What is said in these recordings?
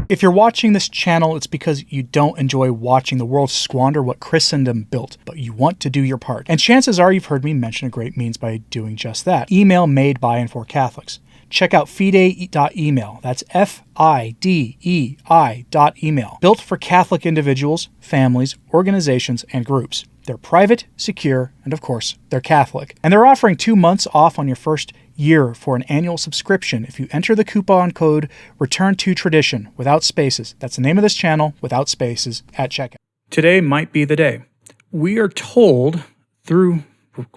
If you're watching this channel, it's because you don't enjoy watching the world squander what Christendom built, but you want to do your part. And chances are you've heard me mention a great means by doing just that. Email made by and for Catholics. Check out fidei.email. That's FIDEI.email. Built for Catholic individuals, families, organizations, and groups. They're private, secure, and of course, they're Catholic. And they're offering 2 months off on your first year for an annual subscription if you enter the coupon code Return2Tradition without spaces. That's the name of this channel, without spaces, at checkout. Today might be the day. We are told through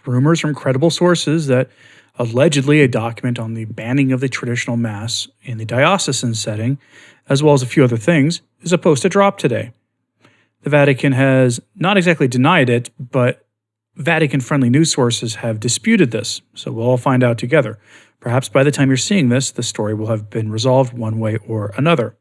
rumors from credible sources that allegedly a document on the banning of the traditional Mass in the diocesan setting, as well as a few other things, is supposed to drop today. The Vatican has not exactly denied it, but Vatican-friendly news sources have disputed this, so we'll all find out together. Perhaps by the time you're seeing this, the story will have been resolved one way or another.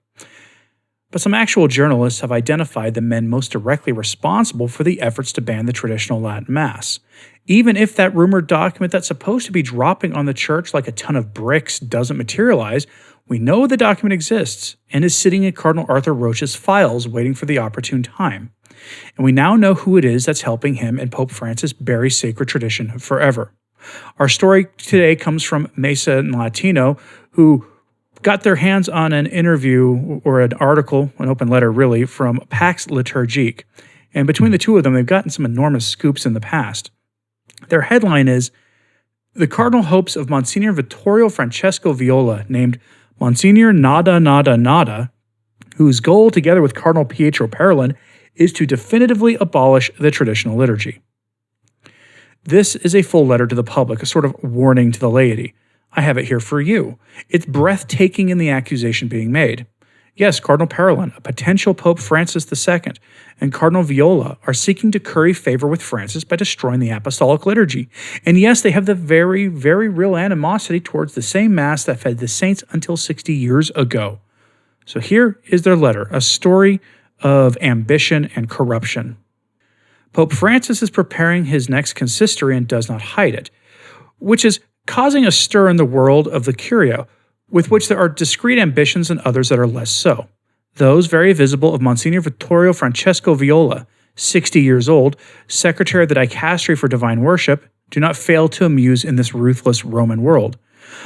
But some actual journalists have identified the men most directly responsible for the efforts to ban the traditional Latin Mass. Even if that rumored document that's supposed to be dropping on the church like a ton of bricks doesn't materialize, we know the document exists and is sitting in Cardinal Arthur Roche's files waiting for the opportune time. And we now know who it is that's helping him and Pope Francis bury sacred tradition forever. Our story today comes from Mesa and Latino, who got their hands on an interview or an article, an open letter really, from Pax Liturgique. And between the two of them, they've gotten some enormous scoops in the past. Their headline is, "The Cardinal Hopes of Monsignor Vittorio Francesco Viola, named Monsignor Nada Nada Nada, whose goal, together with Cardinal Pietro Parolin, is to definitively abolish the traditional liturgy." This is a full letter to the public, a sort of warning to the laity. I have it here for you. It's breathtaking in the accusation being made. Yes, Cardinal Parolin, a potential Pope Francis II, and Cardinal Viola are seeking to curry favor with Francis by destroying the apostolic liturgy. And yes, they have the very, very real animosity towards the same Mass that fed the saints until 60 years ago. So here is their letter, a story of ambition and corruption. Pope Francis is preparing his next consistory and does not hide it, which is causing a stir in the world of the Curia, with which there are discrete ambitions and others that are less so. Those very visible of Monsignor Vittorio Francesco Viola, 60 years old, Secretary of the Dicastery for Divine Worship, do not fail to amuse in this ruthless Roman world.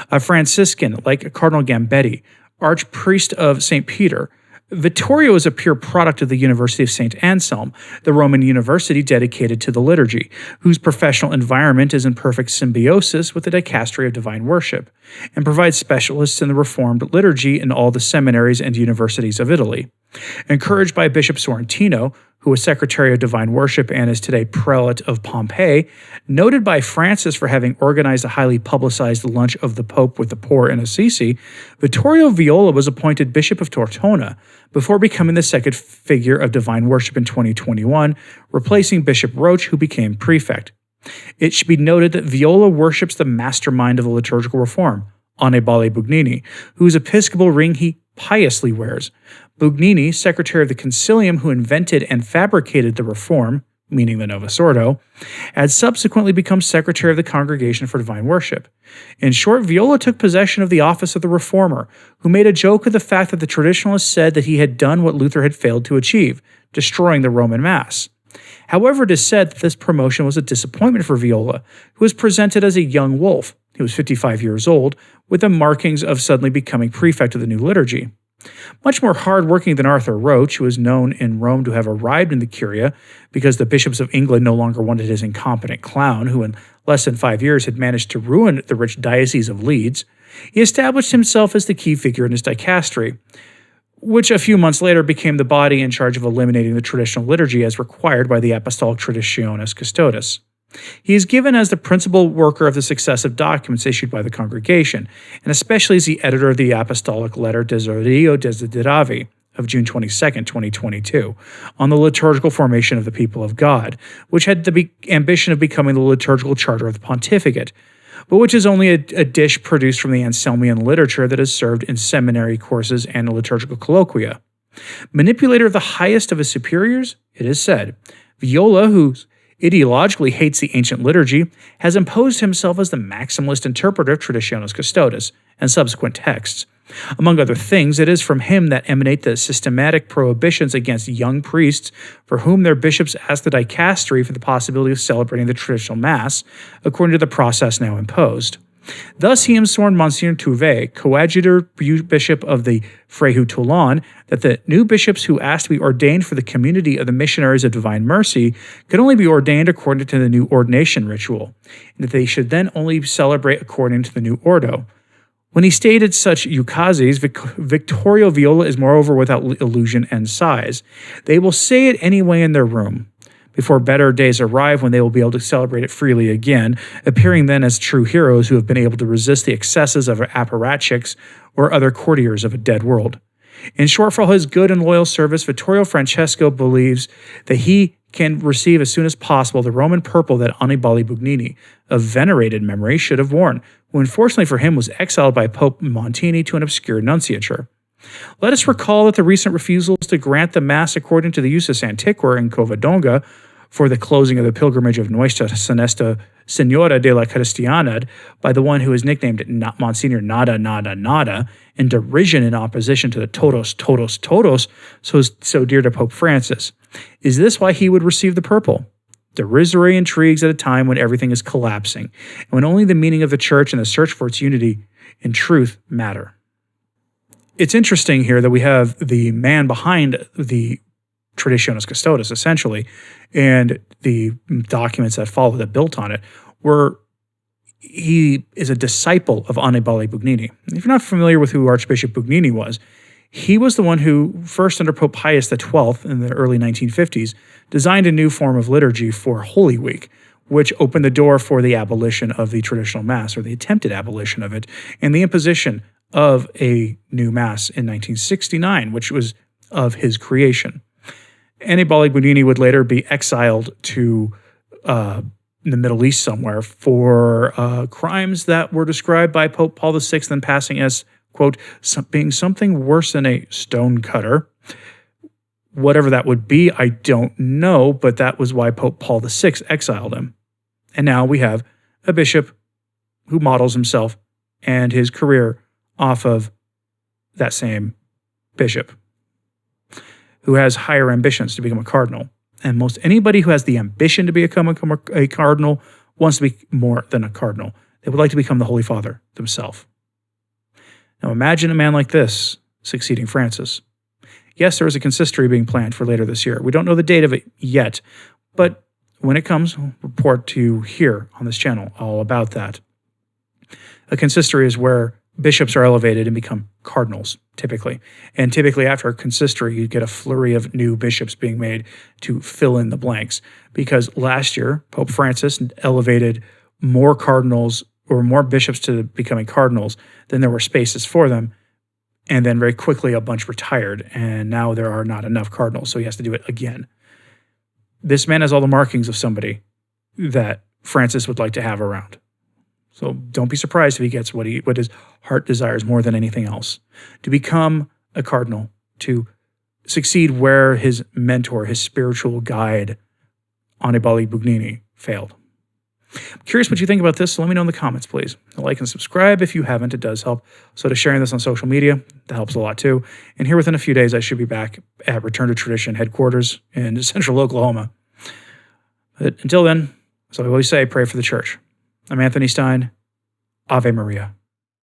A Franciscan like Cardinal Gambetti, Archpriest of St. Peter, Vittorio is a pure product of the University of St. Anselm, the Roman university dedicated to the liturgy, whose professional environment is in perfect symbiosis with the Dicastery of Divine Worship, and provides specialists in the Reformed liturgy in all the seminaries and universities of Italy. Encouraged by Bishop Sorrentino, who was Secretary of Divine Worship and is today Prelate of Pompeii, noted by Francis for having organized a highly publicized lunch of the Pope with the poor in Assisi, Vittorio Viola was appointed Bishop of Tortona before becoming the second figure of Divine Worship in 2021, replacing Bishop Roche, who became prefect. It should be noted that Viola worships the mastermind of the liturgical reform, Annibale Bugnini, whose episcopal ring he piously wears. Bugnini, secretary of the Concilium who invented and fabricated the reform, meaning the Novus Ordo, had subsequently become secretary of the Congregation for Divine Worship. In short, Viola took possession of the office of the reformer, who made a joke of the fact that the traditionalists said that he had done what Luther had failed to achieve, destroying the Roman Mass. However, it is said that this promotion was a disappointment for Viola, who was presented as a young wolf. He was 55 years old, with the markings of suddenly becoming prefect of the new liturgy. Much more hard-working than Arthur Roche, who is known in Rome to have arrived in the Curia because the bishops of England no longer wanted his incompetent clown, who in less than 5 years had managed to ruin the rich diocese of Leeds, he established himself as the key figure in his dicastery, which a few months later became the body in charge of eliminating the traditional liturgy as required by the Apostolic Traditionis Custodes. He is given as the principal worker of the successive documents issued by the congregation, and especially as the editor of the Apostolic Letter Desiderio Desideravi of June 22, 2022, on the liturgical formation of the people of God, which had the ambition of becoming the liturgical charter of the pontificate, but which is only a dish produced from the Anselmian literature that is served in seminary courses and liturgical colloquia. Manipulator of the highest of his superiors, it is said, Viola, who's ideologically hates the ancient liturgy, has imposed himself as the maximalist interpreter of Traditionis Custodes and subsequent texts, Among other things, it is from him that emanate the systematic prohibitions against young priests for whom their bishops ask the dicastery for the possibility of celebrating the traditional Mass, according to the process now imposed. Thus he sworn Monsignor Touvet, coadjutor bishop of the Frejus Toulon, that the new bishops who asked to be ordained for the community of the missionaries of divine mercy could only be ordained according to the new ordination ritual, and that they should then only celebrate according to the new ordo. When he stated such ukazes, Victorio Viola is moreover without illusion and size. They will say it anyway in their room, before better days arrive when they will be able to celebrate it freely again, appearing then as true heroes who have been able to resist the excesses of apparatchiks or other courtiers of a dead world. In short, for all his good and loyal service, Vittorio Francesco believes that he can receive as soon as possible the Roman purple that Annibale Bugnini, of venerated memory, should have worn, who unfortunately for him was exiled by Pope Montini to an obscure nunciature. Let us recall that the recent refusals to grant the Mass according to the Usus Antiquor in Covadonga for the closing of the pilgrimage of Nuestra Senora de la Cristiandad by the one who is nicknamed Monsignor Nada Nada Nada, in derision in opposition to the todos, todos, todos, so dear to Pope Francis. Is this why he would receive the purple? Derisory intrigues at a time when everything is collapsing, and when only the meaning of the Church and the search for its unity in truth matter. It's interesting here that we have the man behind the Traditionis Custodes, essentially, and the documents that follow that built on it, where he is a disciple of Annibale Bugnini. If you're not familiar with who Archbishop Bugnini was, he was the one who, first under Pope Pius XII in the early 1950s, designed a new form of liturgy for Holy Week, which opened the door for the abolition of the traditional Mass, or the attempted abolition of it, and the imposition of a new Mass in 1969, which was of his creation. Annibale Bugnini would later be exiled to the Middle East somewhere for crimes that were described by Pope Paul VI in passing as, quote, being something worse than a stone cutter. Whatever that would be, I don't know, but that was why Pope Paul VI exiled him. And now we have a bishop who models himself and his career off of that same bishop, who has higher ambitions to become a cardinal. And most anybody who has the ambition to become a cardinal wants to be more than a cardinal. They would like to become the Holy Father themselves. Now imagine a man like this succeeding Francis. Yes, there is a consistory being planned for later this year. We don't know the date of it yet, but when it comes, we'll report to you here on this channel all about that. A consistory is where bishops are elevated and become cardinals, typically. And typically after a consistory, you get a flurry of new bishops being made to fill in the blanks. Because last year, Pope Francis elevated more cardinals or more bishops to becoming cardinals than there were spaces for them. And then very quickly, a bunch retired. And now there are not enough cardinals, so he has to do it again. This man has all the markings of somebody that Francis would like to have around. So don't be surprised if he gets what his heart desires more than anything else. To become a cardinal, to succeed where his mentor, his spiritual guide, Annibale Bugnini, failed. I'm curious what you think about this, so let me know in the comments, please. Like and subscribe if you haven't. It does help. So to sharing this on social media, that helps a lot too. And here within a few days, I should be back at Return to Tradition headquarters in central Oklahoma. But until then, as I always say, pray for the church. I'm Anthony Stine. Ave Maria.